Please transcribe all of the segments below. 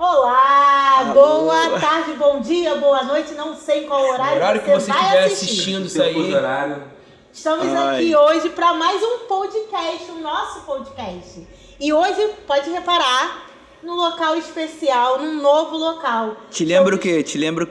Olá, boa tarde, bom dia, boa noite, não sei qual horário que você vai estiver assistir. assistindo isso aí. Estamos aqui hoje para mais um podcast, o nosso podcast. E hoje, pode reparar, num local especial, num novo local. Te lembra o quê?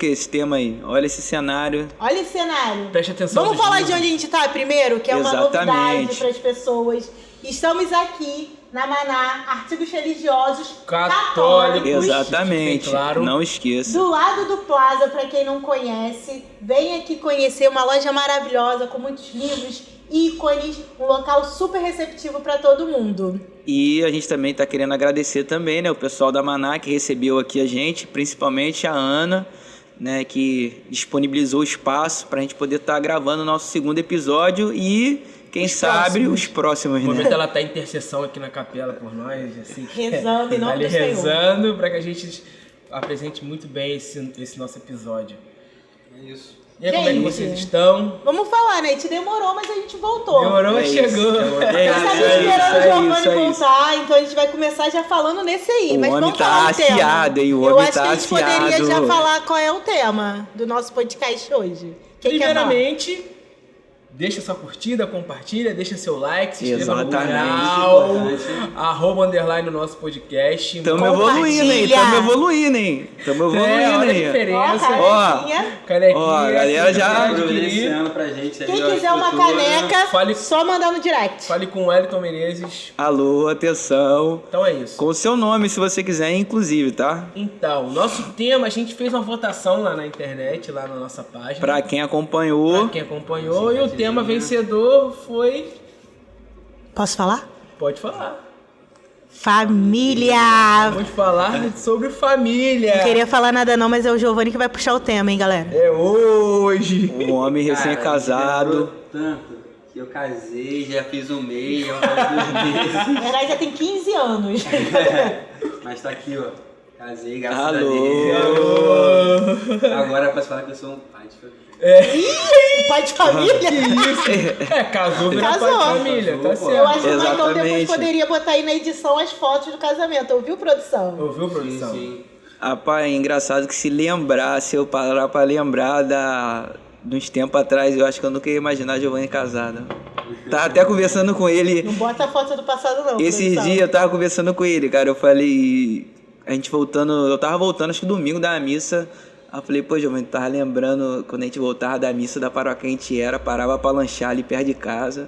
Esse tema aí? Olha esse cenário. Olha esse cenário. Preste atenção. Vamos falar de onde a gente está primeiro, que é uma novidade para as pessoas. Estamos aqui na Maná, artigos religiosos católicos. Exatamente, claro. Não esqueça. Do lado do Plaza, para quem não conhece, vem aqui conhecer uma loja maravilhosa com muitos livros, ícones, um local super receptivo para todo mundo. E a gente também está querendo agradecer também, né, o pessoal da Maná que recebeu aqui a gente, principalmente a Ana, né, que disponibilizou o espaço para a gente poder estar gravando o nosso segundo episódio e quem sabe os próximos, né? No momento ela tá em intercessão aqui na capela por nós, assim. Rezando em nome do Senhor. Rezando para que a gente apresente muito bem esse nosso episódio. É isso. E aí, como é que vocês estão? Vamos falar, né? A gente demorou, mas a gente voltou. Demorou, mas chegou. A gente estava esperando o Giovanni voltar, então a gente vai começar já falando nesse aí. O mas homem vamos tá falar o tema. afiado, hein? O Eu homem acho tá que a gente poderia afiado. já falar qual é o tema do nosso podcast hoje. Quem quer falar? Primeiramente, deixa sua curtida, compartilha, deixa seu like, se inscreva no Exatamente. canal, @_ no nosso podcast. Tamo evoluindo, hein? Olha a diferença. Canequinha. Ó, a galera já Providenciando pra gente aí. Quem ó, quiser uma estrutura. caneca, só mandar no direct. Fale com o Wellington Menezes. Alô, atenção. Então é isso. Com o seu nome, se você quiser, inclusive, tá? Então, nosso tema, a gente fez uma votação lá na internet, lá na nossa página. Pra quem acompanhou. Pra quem acompanhou, e o tema vencedor foi... Posso falar? Pode falar. Família! Vamos falar sobre família. Não queria falar nada não, mas é o Giovanni que vai puxar o tema, hein, galera? É hoje. Um homem recém-casado. Tanto que eu casei, já fiz um mês, já faz 2 meses. Na verdade, já tem 15 anos. Mas tá aqui, ó. Casei, graças Alô. a Deus. Agora eu posso falar que eu sou um pai de família. Pai de família? Casou, virou pai Casou. de família, tá Eu certo. acho que o Maicon depois Exatamente. poderia botar aí na edição as fotos do casamento. Ouviu, produção? Ouviu, produção? Sim. Rapaz, é engraçado que se eu parar pra lembrar de uns tempos atrás, eu acho que eu nunca ia imaginar a Giovanni casada. Tava até conversando com ele. Não bota a foto do passado, não. Esses produção. dias eu tava conversando com ele, cara. Eu falei. A gente voltando. Eu tava voltando, acho que domingo da missa. Aí eu falei, pô, Giovanni, tava lembrando quando a gente voltava da missa da paróquia que a gente era, parava pra lanchar ali perto de casa.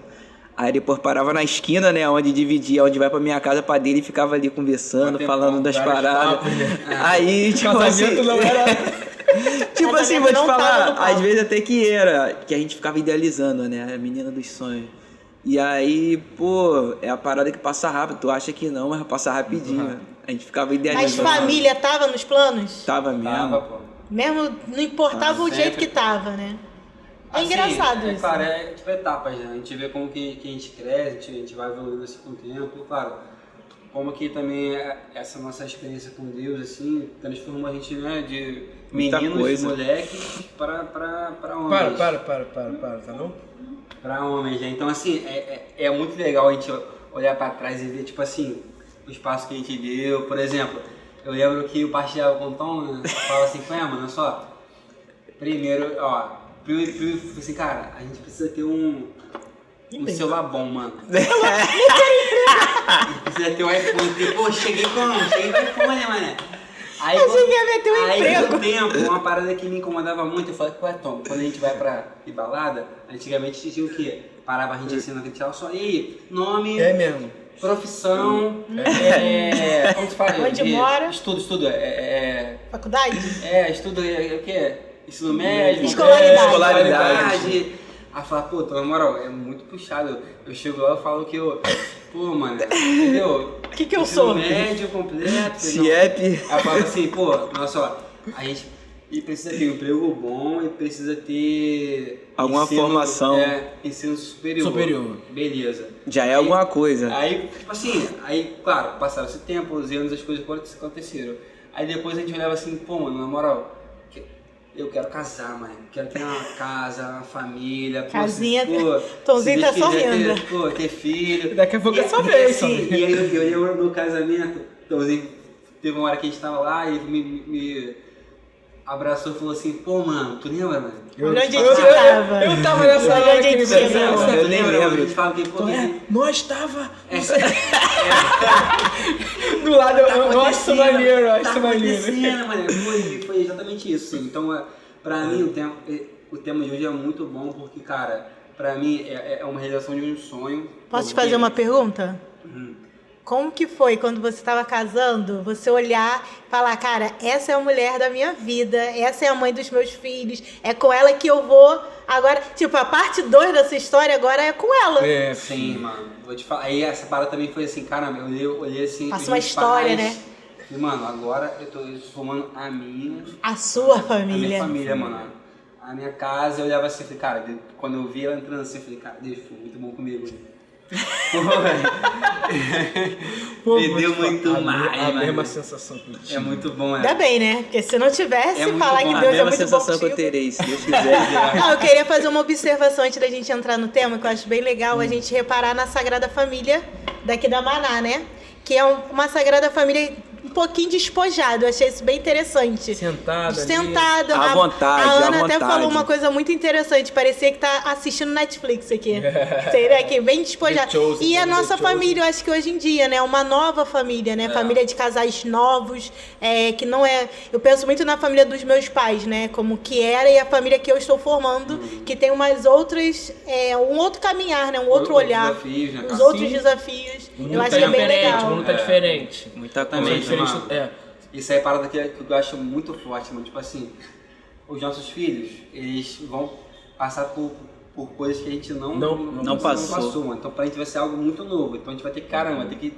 Aí depois parava na esquina, né, onde dividia, onde vai pra minha casa, pra dele, e ficava ali conversando, falando das paradas. Aí, tipo assim... Casamento não era... Tipo assim, Casamento vou te não tava falar, no palco. às vezes até que era, que a gente ficava idealizando, né, a menina dos sonhos. E aí, pô, é a parada que passa rápido, tu acha que não, mas passa rapidinho. A gente ficava Mas idealizando. família tava nos planos? Tava mesmo. Tava, pô. Mesmo não importava o Sempre. jeito que tava, né? É Assim, engraçado isso. Claro, é tipo etapas, né? A gente vê como que a gente cresce, a gente vai evoluindo assim com o tempo. Claro, como que também essa nossa experiência com Deus, assim, transformou a gente, né, de Muita meninos, coisa. moleques, para homens. Para, tá não? Para homens, né? Então, assim, é muito legal a gente olhar para trás e ver, tipo assim, o espaço que a gente deu. Por exemplo, eu lembro que o pastor Contom, né, fala assim, mano, olha só, primeiro, ó, assim, cara, a gente precisa ter um celular bom, mano. Precisa ter um iPhone. Pô, cheguei com iPhone, mané. Aí, Eu cheguei a meter um aí, emprego. com o tempo, uma parada que me incomodava muito, eu falei, ué, Tom, quando a gente vai pra ir balada, antigamente tinha o quê? Parava a gente assim na frente, só, e nome, É mesmo. profissão, como se fala? Onde mora? Estudo, Faculdade? estudo, o quê? Ensino médio, Escolaridade. Aí fala, pô, na moral, é muito puxado. Eu chego lá e falo que eu, pô, mano, entendeu? O que eu Ensino sou? médio completo. CIEP. Aí eu falo assim, pô, nossa, ó, a gente precisa ter um emprego bom e precisa ter... Alguma formação. Ensino superior. Beleza. Já é alguma coisa. Aí, tipo assim, claro, passaram esse tempo, os anos, as coisas aconteceram. Aí depois a gente olhava assim, pô, mano, na moral, eu quero casar, mano. Quero ter uma casa, uma família. Casinha, pô, Tomzinho se tá Deus quiser sorrindo. ter filho. Daqui a pouco é sua vez, assim, e aí eu lembro no casamento, Tomzinho teve uma hora que a gente tava lá e me abraçou e falou assim, pô, mano, tu lembra, mano? Onde a gente tava? Eu tava nessa hora Onde a gente que tava? Eu nem lembro. A gente fala que, pô, nós tava... Do lado, eu acho maneiro, eu acho maneiro. Mano, foi exatamente isso, sim. Então, pra mim, o tema de hoje é muito bom, porque, cara, pra mim é uma realização de um sonho. Posso te fazer uma pergunta? Como que foi quando você estava casando, você olhar e falar, cara, essa é a mulher da minha vida, essa é a mãe dos meus filhos, é com ela que eu vou agora, tipo, a parte 2 dessa história agora é com ela. É, sim, mano. Vou te falar. Aí essa parada também foi assim, caramba, eu olhei assim. Passa uma história, né? E, mano, agora eu tô formando a sua a família. minha família, mano. A minha casa, eu olhava assim, falei, cara, quando eu vi ela entrando assim, eu falei, cara, Deus foi muito bom comigo. Pô, me deu muito a mais, mesma sensação que eu tinha. É muito bom, né? Ainda bem, né? Porque se não tivesse, É muito falar bom. que A Deus é mesma muito bom sensação que eu contigo. terei, se Deus quiser. Não, eu queria fazer uma observação antes da gente entrar no tema, que eu acho bem legal a gente reparar na Sagrada Família daqui da Maná, né? Que é uma Sagrada Família um pouquinho despojada. Eu achei isso bem interessante. Sentada. Sentada. À vontade, A Ana à até vontade. falou uma coisa muito interessante. Parecia que tá assistindo Netflix aqui. Seria aqui, bem despojada. The Chosen, E a The nossa Chosen. família, eu acho que hoje em dia, né? Uma nova família, né? Família de casais novos. Que não é... Eu penso muito na família dos meus pais, né? Como que era e a família que eu estou formando. Que tem umas outras... um outro caminhar, né? Um outro olhar. Desafios, né, Os cara? outros Sim. desafios. O mundo Eu acho tá que é bem diferente, legal. o mundo tá diferente. Muita Também, coisa. Diferente, mano. Isso aí é parada que eu acho muito forte, mano. Tipo assim, os nossos filhos, eles vão passar por coisas que a gente não passou, mano. Então pra gente vai ser algo muito novo. Então a gente vai ter que, caramba, ter que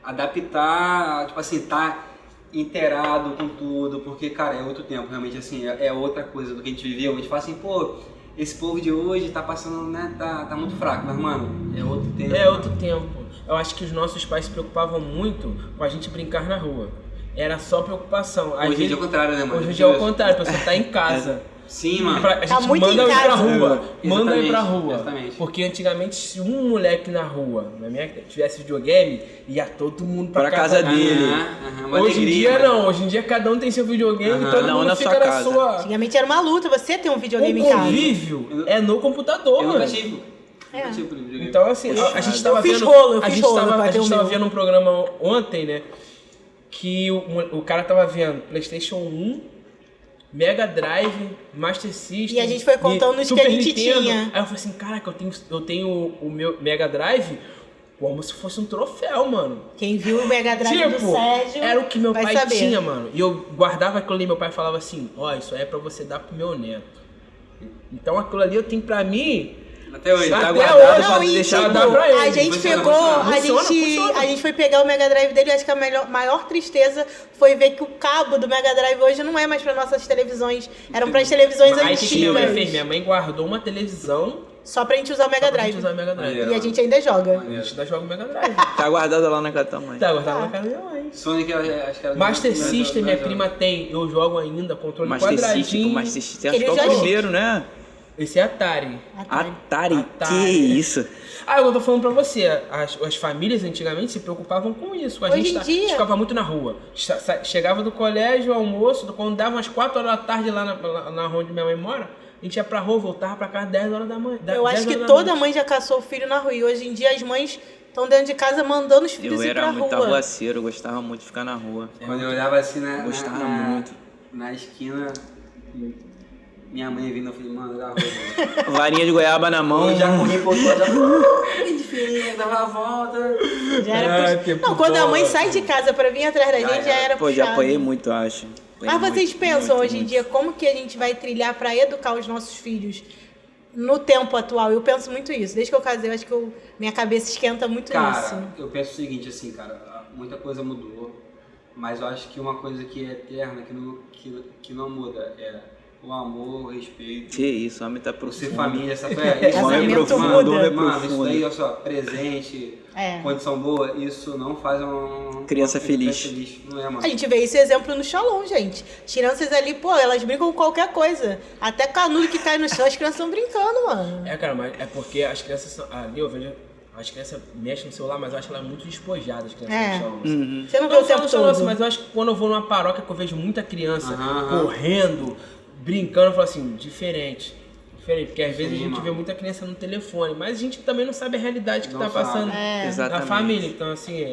adaptar, tipo assim, tá inteirado com tudo, porque, cara, é outro tempo, realmente, assim, é outra coisa do que a gente viveu. A gente fala assim, pô, esse povo de hoje tá passando, né, tá muito fraco, mas, mano, é outro tempo. É outro tempo. Eu acho que os nossos pais se preocupavam muito com a gente brincar na rua. Era só preocupação. Hoje em dia é o contrário, né, mano? Hoje em dia é o contrário, a pessoa tá em casa. Sim, mano. A gente Tá muito manda em eu ir pra casa. rua. Manda eu ir pra Exatamente, rua. exatamente. Porque antigamente, se um moleque na rua, na minha tivesse videogame, ia todo mundo pra casa dele. Uma Hoje em alegria, dia né? não, hoje em dia cada um tem seu videogame, todo Cada um mundo na fica sua na casa. sua. Antigamente era uma luta você ter um videogame O em casa. convívio é no computador, Eu mano. nunca tive. Nunca tive videogame. Então, assim, a gente tava Eu fiz vendo. rolo, eu a fiz gente rolo tava, pra a ter gente o tava meu. vendo um programa ontem, né? Que o cara tava vendo PlayStation 1, Mega Drive, Master System. E a gente foi contando os que Super a gente Nintendo. tinha. Aí eu falei assim, caraca, eu tenho o meu Mega Drive como se fosse um troféu, mano. Quem viu o Mega Drive do Sérgio era o que meu vai pai saber. tinha, mano. E eu guardava aquilo ali, meu pai falava assim, ó, isso aí é pra você dar pro meu neto. Então aquilo ali eu tenho pra mim. Até hoje. Tá Até guardado hoje, pra Não, e deixar tipo, dar pra ele. a gente Funciona, pegou, funciona. a gente foi pegar o Mega Drive dele, eu acho que a maior tristeza foi ver que o cabo do Mega Drive hoje não é mais para nossas televisões, eram para as televisões Aí o que minha mãe fez? antigas. Minha mãe guardou uma televisão Só pra gente usar o Mega só pra Drive. gente usar o Mega Drive. E a gente ainda joga. A gente ainda joga o Mega Drive. Tá guardado lá na casa da mãe. Tá, guardava na casa da minha mãe. Sonic, acho que era... Master System, minha prima tem, eu jogo ainda, controle Master System, quadradinho. o Master System acho Aquele que é o joystick. primeiro, né? Esse é Atari. Atari, Atari. que isso? Ah, eu tô falando pra você, as famílias antigamente se preocupavam com isso. A Hoje gente em dia- ficava muito na rua. Chegava do colégio, almoço, quando dava umas 4 horas da tarde lá na rua onde minha mãe mora, a gente ia pra rua, voltava pra casa 10 horas da manhã. Eu acho que toda mãe já caçou o filho na rua. E hoje em dia as mães estão dentro de casa mandando os filhos Eu ir pra era muito rua. arruaceiro, eu gostava muito de ficar na rua. Quando eu olhava assim Gostava muito. na esquina, minha mãe vindo, eu falei, mano, da rua. Varinha de goiaba na mão. Eu já corri pro outro lado, já... Que diferente, dava a volta. Já era tempo Não, quando a mãe bom. sai de casa pra vir atrás da gente, já era Pô, já puxado. apanhei muito, eu acho. Apanhei Mas vocês muito, pensam muito, hoje em muito. dia como que a gente vai trilhar pra educar os nossos filhos no tempo atual? Eu penso muito isso. Desde que eu casei, eu acho que minha cabeça esquenta muito Cara, nisso. eu penso o seguinte, assim, cara, muita coisa mudou, mas eu acho que uma coisa que é eterna, que não muda, é o amor, o respeito, Que isso, o homem tá por profundo. ser família, essa O homem Casamento profundo, muda. o homem Mano, isso daí, profundo. olha só, presente, É. condição boa, isso não faz uma Criança feliz. Não é, mano? A gente vê esse exemplo no Shalom, gente. As crianças ali, pô, elas brincam com qualquer coisa. Até canudo que cai no chão, as crianças estão brincando, mano. É, cara, mas é porque as crianças são... Ali eu vejo As crianças mexem no celular, mas eu acho ela muito despojada, as crianças É. no Shalom. Assim. Você não vê Não o tempo só no Shalom, todo. mas eu acho que quando eu vou numa paróquia que eu vejo muita criança correndo, brincando, eu falo assim, diferente. Porque às vezes a gente vê muita criança no telefone, mas a gente também não sabe a realidade que tá passando na Exatamente. família. Então, assim,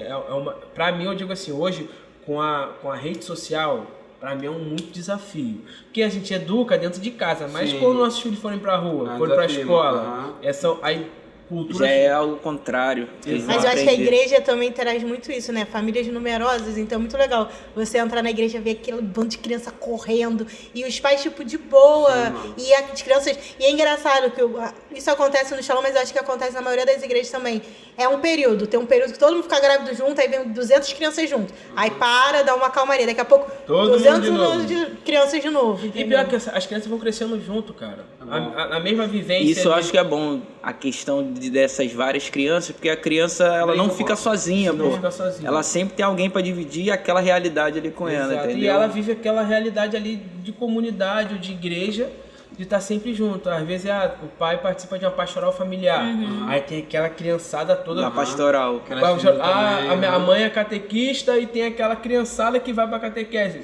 pra mim, eu digo assim, hoje, com a rede social, pra mim é muito desafio. Porque a gente educa dentro de casa, mas quando nossos filhos forem pra rua, forem pra escola, aí cultura... Já é algo contrário. Mas eu acho que a igreja também traz muito isso, né? Famílias numerosas, então é muito legal você entrar na igreja, ver aquele bando de criança correndo e os pais, tipo, de boa. E as crianças... E é engraçado que isso acontece no Shalom, mas eu acho que acontece na maioria das igrejas também. É um período, tem um período que todo mundo fica grávido junto, aí vem 200 crianças junto. Aí para, dá uma calmaria. Daqui a pouco, Todo 200 mundo de crianças de novo. E Entendeu? pior que as crianças vão crescendo junto, cara. A mesma vivência. Isso eu acho que é bom, a questão dessas várias crianças, porque a criança, ela não fica sozinha, Não pô. fica sozinha. Ela sempre tem alguém pra dividir aquela realidade ali com ela, Exato. entendeu? E ela vive aquela realidade ali de comunidade ou de igreja, de estar sempre junto. Às vezes o pai participa de uma pastoral familiar. Aí tem aquela criançada toda. Na pastoral. A mãe é catequista e tem aquela criançada que vai pra catequese.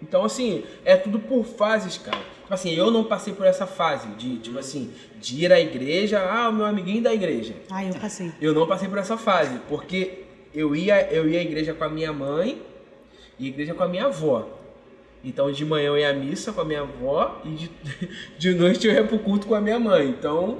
Então, assim, é tudo por fases, cara. Tipo assim, eu não passei por essa fase tipo assim, de ir à igreja, o meu amiguinho da igreja. Eu passei. Eu não passei por essa fase, porque eu ia à igreja com a minha mãe e à igreja com a minha avó. Então, de manhã eu ia à missa com a minha avó e de noite eu ia pro culto com a minha mãe. Então,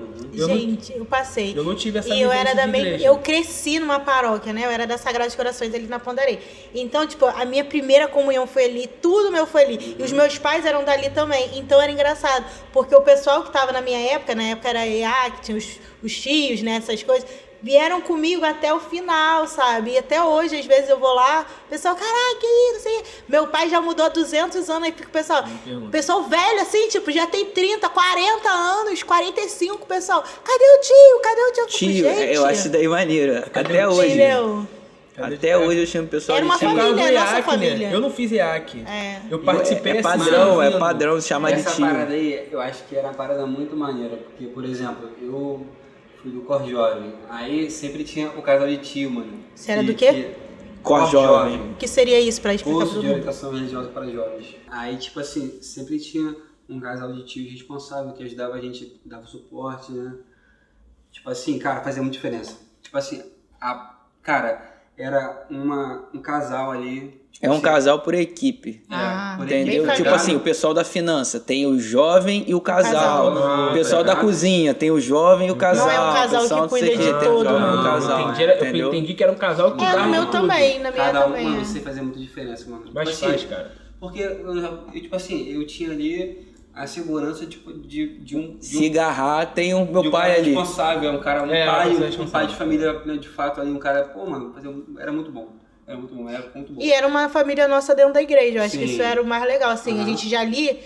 eu passei. Eu não tive essa E eu vivência era de igreja. eu cresci numa paróquia, né? Eu era da Sagrados Corações ali na Pondarei. Então, tipo, a minha primeira comunhão foi ali, tudo meu foi ali. E os meus pais eram dali também. Então era engraçado, porque o pessoal que tava na época era EA, que tinha os tios, né? Essas coisas. Vieram comigo até o final, sabe? E até hoje, às vezes eu vou lá, o pessoal, caraca, que isso? Meu pai já mudou há 200 anos, aí fica o pessoal velho, assim, tipo, já tem 30, 40 anos, 45, pessoal, cadê o tio? Cadê o tio? Tio, Gente, eu acho isso daí maneiro. Até hoje. entendeu? Até hoje eu chamo o pessoal Era uma de tio. família, Por causa do nossa IAC, família. né? Eu não fiz IAC. É. Eu participei É assim, padrão, ouvindo. é padrão se chamar de Essa tio. parada aí, eu acho que era uma parada muito maneira, porque, por exemplo, eu fui do Cor Jovem, aí sempre tinha o casal de tio, mano. Você era do quê? Cor Jovem. O que seria isso, pra explicar Curso pra de todo mundo? orientação religiosa para jovens. Aí, tipo assim, sempre tinha um casal de tios responsável que ajudava a gente, dava suporte, né? Tipo assim, cara, fazia muita diferença. Tipo assim, cara, era um casal ali. Tipo É um assim, casal por equipe. por Entendeu? bem Tipo família. assim, o pessoal da finança tem o jovem e o casal. casal. O pessoal da cozinha tem o jovem e o casal. Não é um casal O pessoal que não sei cuida o de quê, tem o todo jovem e o mundo. casal. Eu entendi que era um casal que É, dava no meu tudo. também, na minha Cada um, também. mano, você fazia muita diferença, mano. Mas Tipo faz, assim, cara. Porque, eu, tipo assim, eu tinha ali a segurança, tipo, de um Se agarrar, tem o meu de um pai cara ali. responsável, um cara, uma pessoa um responsável. pai de família, né, de fato, ali, um cara, pô, mano, era muito bom. Era muito bom, era muito bom. E era uma família nossa dentro da igreja. Eu acho que Sim. isso era o mais legal, assim. A gente já ali...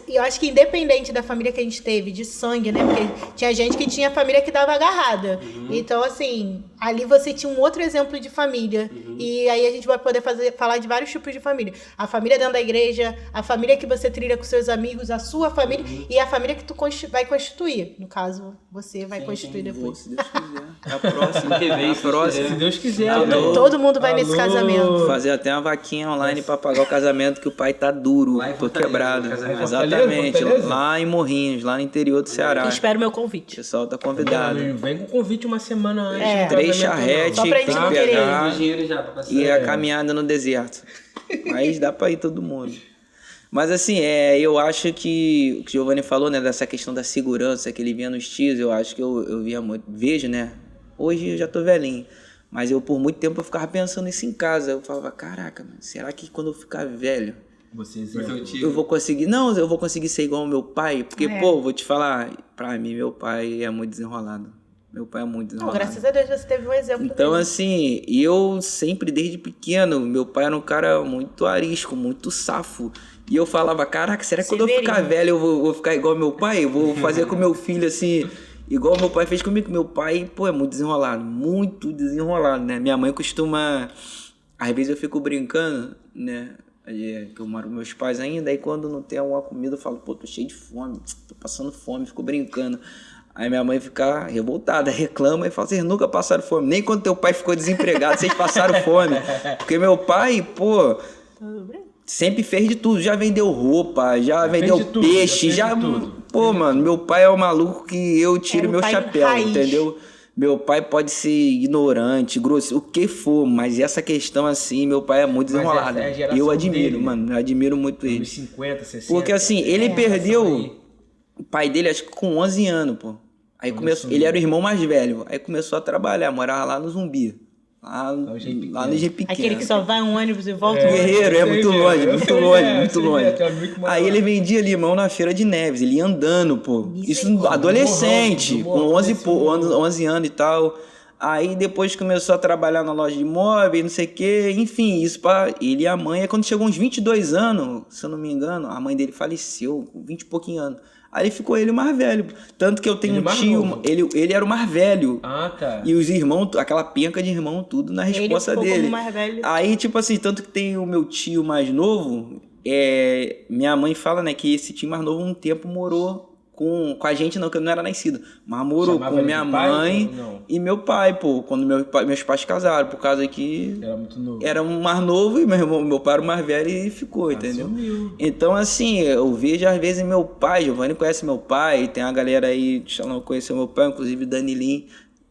Eu acho que independente da família que a gente teve, de sangue, né? Porque tinha gente que tinha família que dava agarrada. Então, assim, ali você tinha um outro exemplo de família. E aí a gente vai poder falar de vários tipos de família. A família dentro da igreja, a família que você trilha com seus amigos, a sua família e a família que tu vai constituir. No caso, você vai constituir depois. Se Deus quiser. A próxima. Que vem, A próxima. Se Deus quiser. Todo mundo vai nesse casamento. Fazer até uma vaquinha online pra pagar o casamento que o pai tá duro, Lá em tô Fortaleza, quebrado. o casamento. Exatamente, Fortaleza? lá em Morrinhos, lá no interior do Ceará. Espero meu O convite. pessoal tá convidado. Vem com convite uma semana antes. É. do 3 casamento, charretes Só pra gente tem não que querer. pegar Tem dinheiro já pra passar. e a caminhada no deserto. Mas dá pra ir todo mundo. Mas assim, eu acho que o que o Giovanni falou, né, dessa questão da segurança que ele via nos tios, eu acho que eu via muito, vejo, né? Hoje eu já tô velhinho, mas eu por muito tempo eu ficava pensando isso em casa. Eu falava, caraca, mano, será que quando eu ficar velho eu vou conseguir... Não, eu vou conseguir ser igual ao meu pai? Porque, pô, vou te falar, pra mim, meu pai é muito desenrolado. Meu pai é muito Não, desenrolado. graças a Deus você teve um exemplo Então, dele. assim, eu sempre, desde pequeno, meu pai era um cara muito arisco, muito safo. E eu falava, caraca, será que quando eu ficar Severino. velho eu vou ficar igual meu pai? Eu vou fazer com meu filho, assim, igual meu pai fez comigo. Meu pai, pô, é muito desenrolado, né? Minha mãe costuma... Às vezes eu fico brincando, né? Que eu moro com meus pais ainda, aí quando não tem alguma comida eu falo, pô, tô cheio de fome, tô passando fome, fico brincando. Aí minha mãe fica revoltada, reclama e fala, vocês nunca passaram fome. Nem quando teu pai ficou desempregado, vocês passaram fome. Porque meu pai, pô, sempre fez de tudo. Já vendeu roupa, já vendeu peixe, já... Pô, mano, meu pai é o maluco que eu tiro meu chapéu, entendeu? Meu pai pode ser ignorante, grosso, o que for, mas essa questão assim, meu pai é muito desenrolado. Eu admiro, dele, mano, eu admiro muito ele. 50, 60. Porque assim, ele perdeu o pai dele acho que com 11 anos, pô. Aí começou, ele era o irmão mais velho, aí começou a trabalhar, morava lá no Zumbi. Lá no Engenho Pequeno. Aquele que só vai um ônibus e volta. Guerreiro, muito longe. Aí ele vendia limão na Feira de Neves, ele ia andando, pô. Isso adolescente, com 11 anos e tal. Aí depois começou a trabalhar na loja de imóveis, não sei o quê. Enfim, isso pra ele e a mãe. Aí quando chegou uns 22 anos, se eu não me engano, a mãe dele faleceu, com 20 e pouquinhos anos. Aí ficou ele o mais velho. Tanto que eu tenho um tio, ele era o mais velho. Ah, tá. E os irmãos, aquela penca de irmão, tudo na resposta dele. Como mais velho. Aí, tipo assim, tanto que tem o meu tio mais novo, minha mãe fala, né, que esse tio mais novo um tempo morou com a gente, não, que eu não era nascido. Mas morou com minha mãe e meu pai, pô, quando meus pais casaram, por causa que era muito novo. Era um mais novo e meu pai era o mais velho e ficou, entendeu? Então, assim, eu vejo às vezes meu pai, Giovanni conhece meu pai, tem uma galera aí que não conheceu meu pai, inclusive o Danilinho,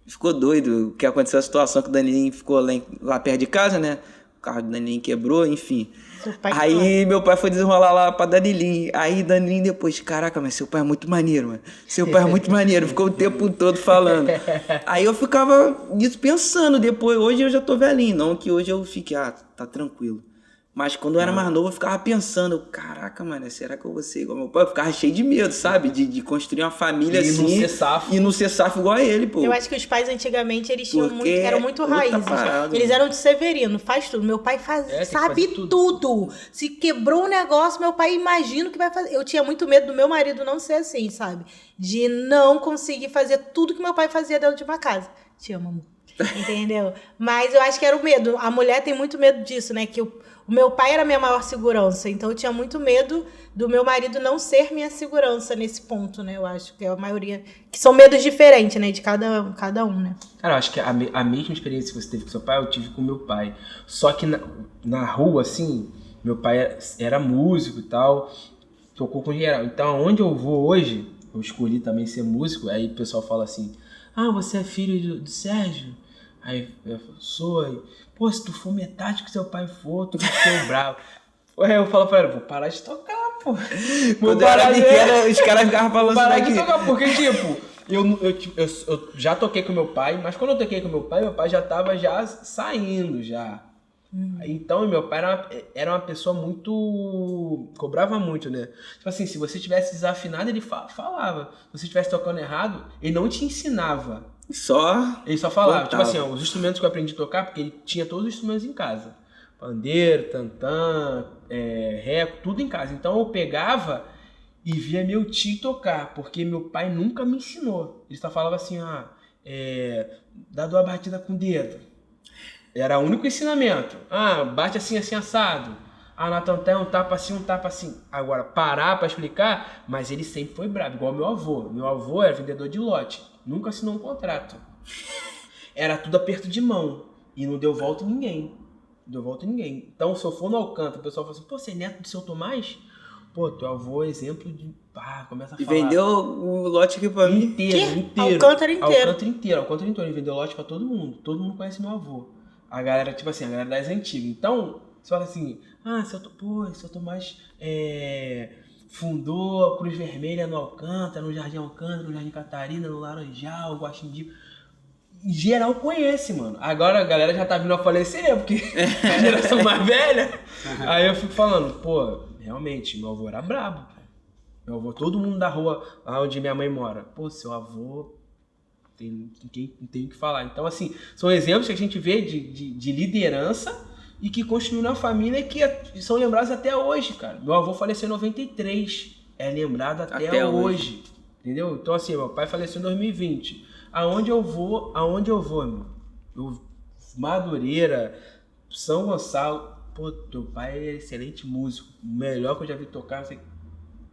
ficou doido, o que aconteceu a situação que o Danilinho ficou lá perto de casa, né? O carro do Danilinho quebrou, enfim. Aí meu pai foi desenrolar lá pra Danilinho. Aí Danilinho depois, caraca, mas seu pai é muito maneiro, mano. Seu pai é muito maneiro. Ficou o tempo todo falando. Aí eu ficava nisso pensando depois. Hoje eu já tô velhinho, não que hoje eu fique, tá tranquilo. Mas quando eu era mais novo, eu ficava pensando, caraca, mano, será que eu vou ser igual meu pai? Eu ficava cheio de medo, sabe? De construir uma família assim. E não ser safo igual a ele, pô. Eu acho que os pais antigamente, eles eram muito raízes. Eles eram de Severino, faz tudo. Meu pai sabe tudo. Se quebrou um negócio, meu pai imagina o que vai fazer. Eu tinha muito medo do meu marido não ser assim, sabe? De não conseguir fazer tudo que meu pai fazia dentro de uma casa. Te amo, amor. Entendeu? Mas eu acho que era o medo. A mulher tem muito medo disso, né? Que o meu pai era a minha maior segurança. Então eu tinha muito medo do meu marido não ser minha segurança nesse ponto, né? Eu acho que é a maioria... Que são medos diferentes, né? De cada um, né? Cara, eu acho que a mesma experiência que você teve com seu pai, eu tive com meu pai. Só que na rua, assim, meu pai era músico e tal, tocou com geral. Então, onde eu vou hoje, eu escolhi também ser músico, aí o pessoal fala assim, você é filho do Sérgio? Aí eu sou, pô, se tu for metade que seu pai for, tu vai ser bravo. Aí eu falo pra ela, vou parar de tocar, pô. Quando eu era pequena, os caras ficavam falando parar de tocar, porque tipo, eu já toquei com meu pai, mas quando eu toquei com meu pai já tava saindo já. Então meu pai era uma pessoa muito... cobrava muito, né? Tipo assim, se você tivesse desafinado, ele falava. Se você estivesse tocando errado, ele não te ensinava. Ele só falava. Tipo assim, os instrumentos que eu aprendi a tocar, porque ele tinha todos os instrumentos em casa. Pandeiro, tantã, reco, tudo em casa. Então eu pegava e via meu tio tocar, porque meu pai nunca me ensinou. Ele só falava assim, dá 2 batidas com o dedo. Era o único ensinamento. Bate assim, assim, assado. Na tantã, um tapa assim. Agora, parar pra explicar, mas ele sempre foi bravo, igual meu avô. Meu avô era vendedor de lote. Nunca assinou um contrato. Era tudo aperto de mão. E não deu volta em ninguém. Então, se eu for no Alcântara, o pessoal fala assim, pô, você é neto do seu Tomás? Pô, teu avô é exemplo de... começa a falar. E vendeu o lote aqui pra mim? Inteiro. Alcântara inteiro. Ele vendeu lote pra todo mundo. Todo mundo conhece meu avô. A galera, tipo assim, a galera das antigas. Então, você fala assim, seu Tomás fundou a Cruz Vermelha no Alcântara, no Jardim Alcântara, no Jardim Catarina, no Laranjal, Guaxindim. Em geral conhece, mano. Agora a galera já tá vindo a falecer, porque a geração mais velha. Aí eu fico falando, pô, realmente, meu avô era brabo. Meu avô, todo mundo da rua, lá onde minha mãe mora. Pô, seu avô... Não tem o que falar. Então, assim, são exemplos que a gente vê de liderança e que construiu na família que são lembrados até hoje, cara. Meu avô faleceu em 93. É lembrado até hoje. Entendeu? Então, assim, meu pai faleceu em 2020. Aonde eu vou, meu? Madureira, São Gonçalo. Pô, teu pai é excelente músico. O melhor que eu já vi tocar.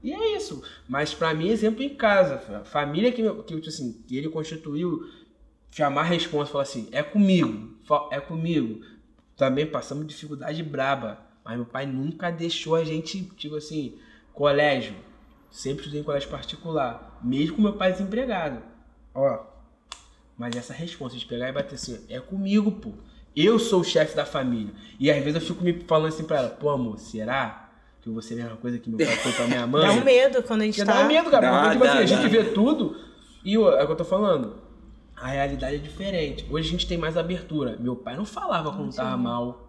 E é isso. Mas pra mim, exemplo em casa. A família que ele constituiu, chamar a resposta e falar assim, é comigo. Também passamos dificuldade braba. Mas meu pai nunca deixou a gente, tipo assim, colégio. Sempre estudei em colégio particular. Mesmo com meu pai desempregado. Ó. Mas essa resposta de pegar e bater assim, é comigo, pô. Eu sou o chefe da família. E às vezes eu fico me falando assim pra ela, pô amor, será que eu vou ser a mesma coisa que meu pai foi pra minha mãe? Dá um medo quando a gente tá... Dá um medo, cara. Porque tipo assim, a gente vê tudo e é o que eu tô falando. A realidade é diferente. Hoje a gente tem mais abertura. Meu pai não falava quando tava mal.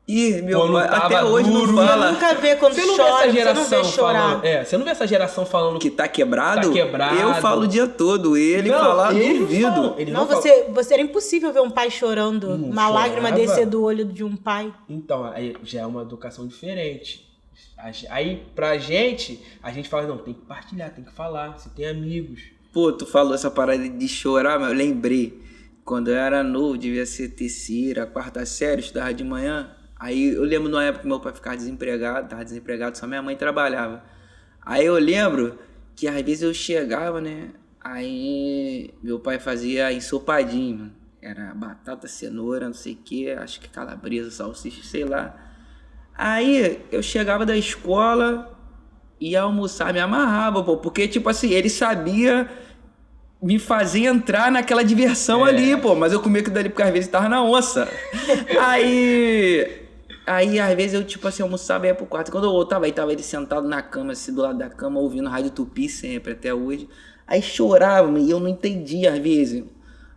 Ih, meu Quando pai tava até hoje duro. não fala. Você nunca vê quando Você não chora, vê essa geração você não vê chorar. falando. Você não vê essa geração falando Que tá quebrado? Tá quebrado. Eu falo o dia todo. Ele Não, falar, ele duvido. fala, ele Não, fala. você era impossível ver um pai chorando, uma chorava. lágrima descer do olho de um pai. Então, aí já é uma educação diferente. Aí, pra gente, a gente fala, não, tem que partilhar, tem que falar, você tem amigos. Pô, tu falou essa parada de chorar, mas eu lembrei. Quando eu era novo, devia ser terceira, quarta série, estudava de manhã. Aí eu lembro numa época que meu pai ficava desempregado, só minha mãe trabalhava. Aí eu lembro que às vezes eu chegava, né? Aí meu pai fazia ensopadinho, mano. Era batata, cenoura, não sei o que, acho que calabresa, salsicha, sei lá. Aí eu chegava da escola, ia almoçar, me amarrava, pô, porque tipo assim, ele sabia me fazer entrar naquela diversão ali, pô, mas eu comia aquilo dali porque às vezes tava na onça. Aí, às vezes, eu, tipo assim, almoçava e ia pro quarto. Quando eu voltava, aí tava ele sentado na cama, assim, do lado da cama, ouvindo Rádio Tupi sempre, até hoje. Aí chorava, e eu não entendia, às vezes.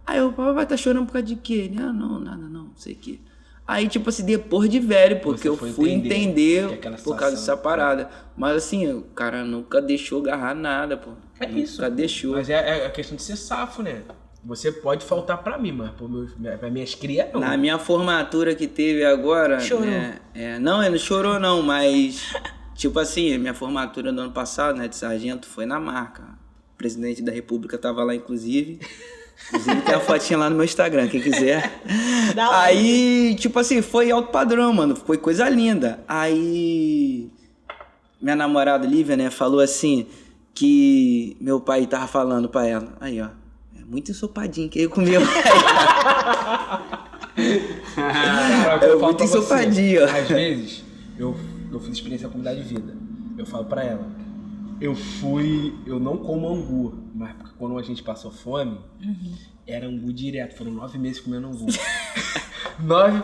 Aí o papai tá chorando por causa de quê? Ele, não, nada não, não sei o quê. Aí, tipo assim, depois de velho, porque eu fui entender por causa dessa parada. Mas assim, o cara nunca deixou agarrar nada, pô. É isso. Nunca deixou. Mas é a questão de ser safo, né? Você pode faltar pra mim, mas pra minhas crias não. Na minha formatura que teve agora... Chorou. Não, ele não chorou não, mas... Tipo assim, minha formatura do ano passado, né, de sargento, foi na marca. O presidente da república tava lá, inclusive. Inclusive tem a fotinha lá no meu Instagram, quem quiser. Aí, tipo assim, foi alto padrão, mano. Foi coisa linda. Aí... Minha namorada, Lívia, né, falou assim... Que meu pai tava falando pra ela. Aí, ó. Muito ensopadinho que ele comeu. Muito ensopadinho. Às vezes, eu fiz experiência com comunidade de vida. Eu falo pra ela, eu não como angu, mas porque quando a gente passou fome, era angu direto. Foram 9 meses comendo angu.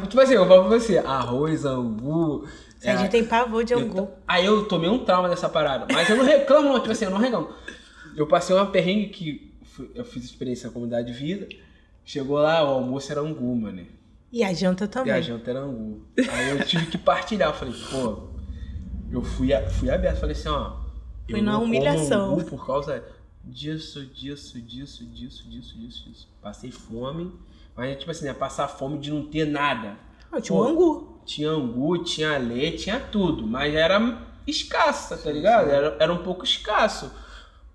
Tipo assim, eu falo pra você, arroz, angu... A gente tem pavor de angu. Aí eu tomei um trauma dessa parada. Mas eu não reclamo, não. Tipo assim, eu não reclamo. Eu passei uma perrengue que eu fiz experiência na comunidade de vida. Chegou lá, o almoço era angu, mano. E a janta também. E a janta era angu. Aí eu tive que partilhar. Eu falei, pô, eu fui aberto. Falei assim, ó. Foi na humilhação. Como angu por causa disso. Passei fome. Mas, tipo assim, né, passar fome de não ter nada. Tinha um angu. Tinha angu, tinha leite, tinha tudo. Mas era escassa, tá ligado? Era um pouco escasso.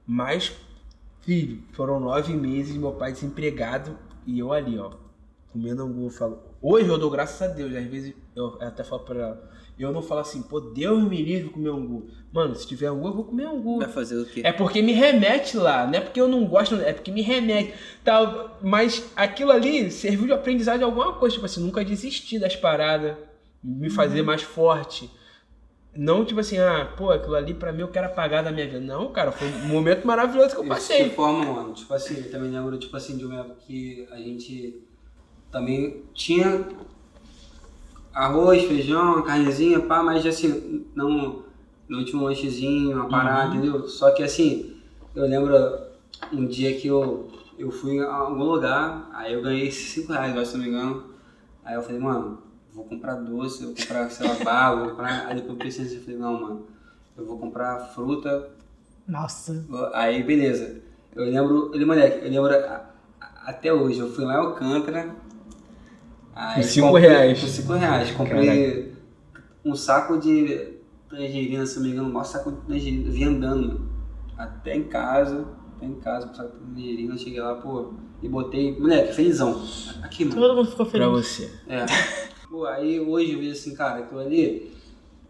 Mas, filho, foram 9 meses meu pai desempregado e eu ali, ó, comendo angu. Eu falo, hoje eu dou graças a Deus. Às vezes eu até falo pra ela, eu não falo assim, pô, Deus me livre de comer angu. Mano, se tiver angu, eu vou comer angu. Vai fazer o quê? É porque me remete lá, não é porque eu não gosto, é porque me remete. Tá, mas aquilo ali serviu de aprendizado de alguma coisa, tipo assim, nunca desistir das paradas, me fazer mais forte. Não tipo assim, pô, aquilo ali pra mim eu quero apagar da minha vida. Não, cara, foi um momento maravilhoso que eu passei. De forma, mano, tipo assim, eu também lembro, tipo assim, de uma época que a gente também tinha arroz, feijão, carnezinha, pá, mas assim, não tinha um lanchezinho, uma parada, entendeu? Só que assim, eu lembro um dia que eu fui a algum lugar, aí eu ganhei R$5, se não me engano. Aí eu falei, mano, vou comprar doce, vou comprar, sei lá, bala, vou comprar... Aí depois eu pensei assim, eu falei, não, mano, eu vou comprar fruta. Nossa. Aí, beleza. Eu lembro até hoje, eu fui lá em Alcântara. Por R$5. Por R$5. Comprei um saco de tangerina, se não me engano, o maior saco de tangerina, vim andando até em casa, com o saco de tangerina, cheguei lá, pô, e botei, moleque, felizão. Aqui, mano. Todo mundo ficou feliz. Pra você. Pô, aí hoje eu vejo assim, cara, aquilo ali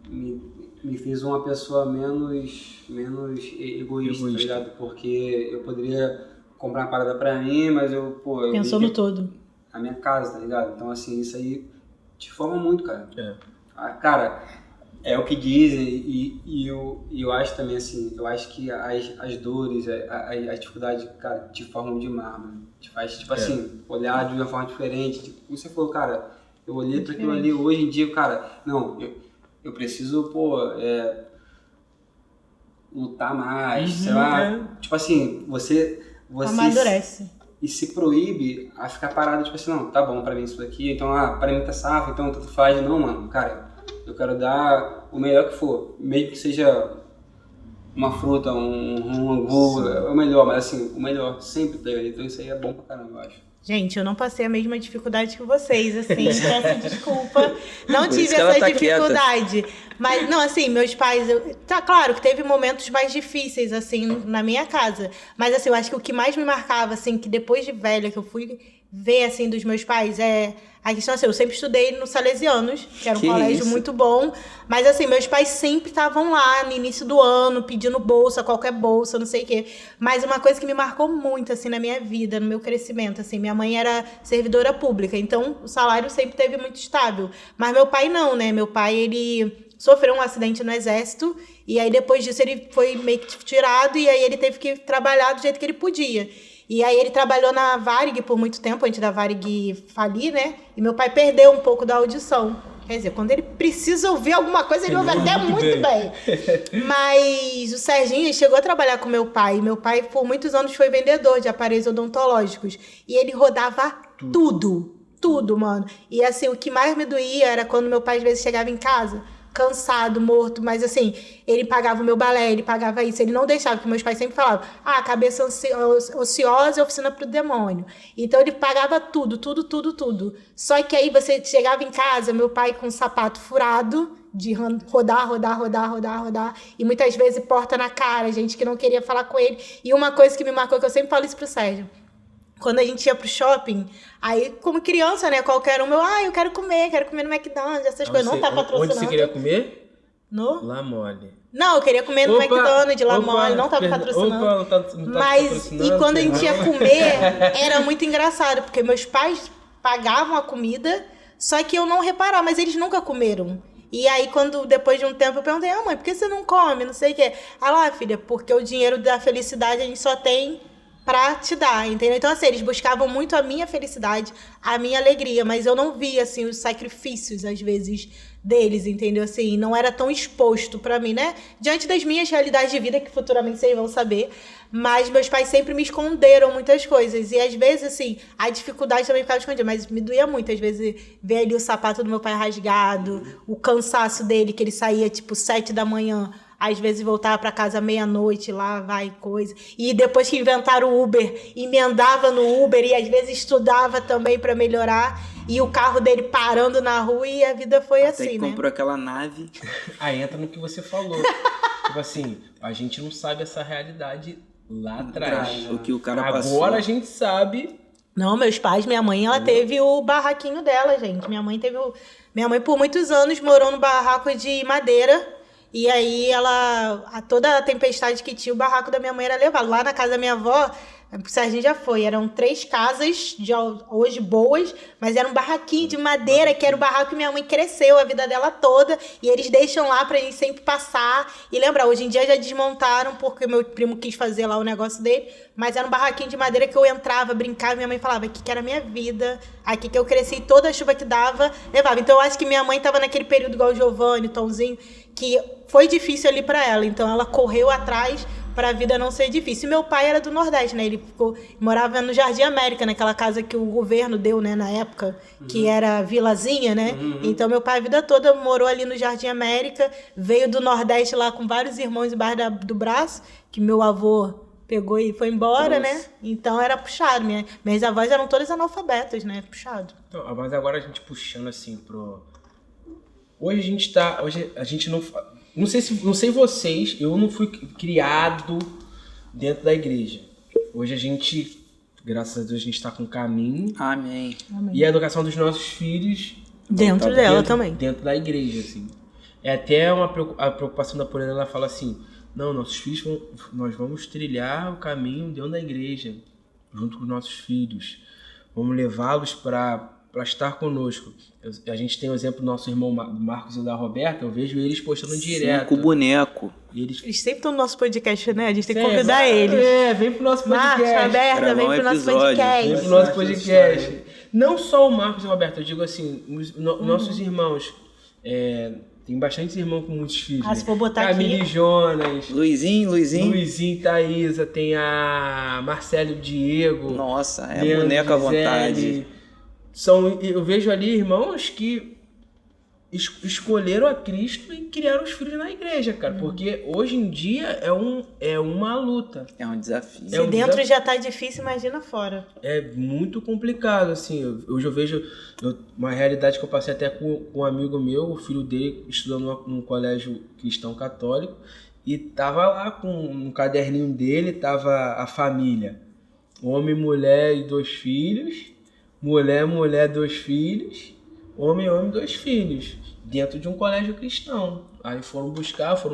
me me fez uma pessoa menos egoísta, tá ligado? Porque eu poderia comprar uma parada pra mim, mas eu pensou no todo. A minha casa, tá ligado? Então, assim, isso aí te forma muito, cara. Cara, é o que dizem e eu acho também, assim, eu acho que as dores, as dificuldades, cara, te formam demais, mano. Te faz, tipo assim, olhar de uma forma diferente. Tipo, como você falou, cara, eu olhei pra aquilo ali, hoje em dia, cara, não, eu preciso, lutar mais, sei lá. Tipo assim, você amadurece. E se proíbe a ficar parado, tipo assim, não, tá bom pra mim isso daqui, então, pra mim tá safo, então tanto faz. Não, mano, cara, eu quero dar o melhor que for, mesmo que seja uma fruta, um angu, é o melhor, mas assim, o melhor sempre tem, então isso aí é bom pra caramba, eu acho. Gente, eu não passei a mesma dificuldade que vocês, assim, peço desculpa. Não tive que ela essa tá dificuldade. Mas, não, assim, meus pais... Tá claro que teve momentos mais difíceis, assim, na minha casa. Mas, assim, eu acho que o que mais me marcava, assim, que depois de velha, que eu fui ver, assim, dos meus pais, é... A questão, assim, eu sempre estudei no Salesianos, que era um colégio muito bom. Mas, assim, meus pais sempre estavam lá no início do ano, pedindo bolsa, qualquer bolsa, não sei o quê. Mas uma coisa que me marcou muito, assim, na minha vida, no meu crescimento, assim, minha mãe era servidora pública, então o salário sempre teve muito estável. Mas meu pai não, né? Meu pai, ele sofreu um acidente no exército, e aí depois disso ele foi meio que tirado, e aí ele teve que trabalhar do jeito que ele podia. E aí ele trabalhou na Varig por muito tempo, antes da Varig falir, né? E meu pai perdeu um pouco da audição. Quer dizer, quando ele precisa ouvir alguma coisa, ele ouve até muito bem. Mas o Serginho chegou a trabalhar com meu pai. Meu pai, por muitos anos, foi vendedor de aparelhos odontológicos. E ele rodava tudo, mano. E assim, o que mais me doía era quando meu pai, às vezes, chegava em casa cansado, morto, mas assim, ele pagava o meu balé, ele pagava isso, ele não deixava, porque meus pais sempre falavam, cabeça ociosa é oficina pro demônio. Então ele pagava tudo. Só que aí você chegava em casa, meu pai com o sapato furado, de rodar, e muitas vezes porta na cara, gente que não queria falar com ele. E uma coisa que me marcou, que eu sempre falo isso pro Sérgio, quando a gente ia pro shopping, aí como criança, né, qualquer um, eu quero comer no McDonald's, essas coisas, não tá patrocinando. Onde você queria comer? No? La Mole. Não, eu queria comer no McDonald's, La Mole, não tava patrocinando. Não tá mas, patrocinando. E quando a gente ia comer, era muito engraçado, porque meus pais pagavam a comida, só que eu não reparava, mas eles nunca comeram. E aí, depois de um tempo, eu perguntei, mãe, por que você não come, não sei o quê? Ela, filha, porque o dinheiro da felicidade a gente só tem pra te dar, entendeu? Então, assim, eles buscavam muito a minha felicidade, a minha alegria, mas eu não via, assim, os sacrifícios, às vezes, deles, entendeu? Assim, não era tão exposto pra mim, né? Diante das minhas realidades de vida, que futuramente vocês vão saber, mas meus pais sempre me esconderam muitas coisas, e às vezes, assim, a dificuldade também ficava escondida, mas me doía muito, às vezes, ver ali o sapato do meu pai rasgado, o cansaço dele, que ele saía, tipo, 7 da manhã, às vezes voltava para casa meia-noite, lá vai coisa. E depois que inventaram o Uber, emendava no Uber e às vezes estudava também para melhorar. E o carro dele parando na rua e a vida foi até assim, que né? comprou aquela nave. Aí entra no que você falou. Tipo assim, a gente não sabe essa realidade lá atrás. O que o cara Agora passou. A gente sabe. Não, meus pais, minha mãe, ela teve o barraquinho dela, gente. Minha mãe por muitos anos morou no barraco de madeira. E aí, toda a tempestade que tinha, o barraco da minha mãe era levado. Lá na casa da minha avó, o Serginho já foi, eram 3 casas, hoje boas, mas era um barraquinho de madeira, que era o barraco que minha mãe cresceu a vida dela toda, e eles deixam lá pra gente sempre passar. E lembra, hoje em dia já desmontaram, porque meu primo quis fazer lá o negócio dele, mas era um barraquinho de madeira que eu entrava, brincava, e minha mãe falava, aqui que era a minha vida, aqui que eu cresci, toda a chuva que dava, levava. Então eu acho que minha mãe tava naquele período igual o Giovanni, Tomzinho, que foi difícil ali pra ela, então ela correu atrás para a vida não ser difícil. E meu pai era do Nordeste, né? Ele morava no Jardim América, naquela casa que o governo deu, né, na época, que era vilazinha, né? Então meu pai a vida toda morou ali no Jardim América, veio do Nordeste lá com vários irmãos embaixo do braço, que meu avô pegou e foi embora, né? Então era puxado. Minhas avós eram todas analfabetas, né? Puxado. Então, mas agora a gente puxando assim pro... Hoje a gente não... Não sei vocês, eu não fui criado dentro da igreja. Hoje a gente, graças a Deus, a gente está com um caminho. Amém. E a educação dos nossos filhos... Dentro dela também. Dentro da igreja, assim. É até a preocupação da Poliana, ela fala assim, não, nossos filhos, nós vamos trilhar o caminho dentro da igreja, junto com os nossos filhos. Vamos levá-los para estar conosco. A gente tem o exemplo do nosso irmão Marcos e da Roberta, eu vejo eles postando direto. 5 bonecos. Eles sempre estão no nosso podcast, né? A gente tem que convidar eles. Vem pro nosso podcast. Marcos, Roberta, vem pro nosso podcast. Vem pro nosso podcast. Não só o Marcos e a Roberta, eu digo assim, nossos irmãos, tem bastante irmão com muitos filhos. Se for botar Camille aqui. Jonas. Luizinho, Thaísa, tem a Marcelo e Diego. Nossa, é Leandro, boneca à Gisele. vontade. Eu vejo ali irmãos que escolheram a Cristo e criaram os filhos na igreja, cara. Porque hoje em dia é uma luta. É um desafio. Se dentro já tá difícil, imagina fora. É muito complicado, assim. Hoje eu vejo uma realidade que eu passei até com um amigo meu, o filho dele estudando num colégio cristão católico, e tava lá com um caderninho dele, tava a família. Homem, mulher e 2 filhos. Mulher, 2 filhos. Homem, 2 filhos. Dentro de um colégio cristão. Aí foram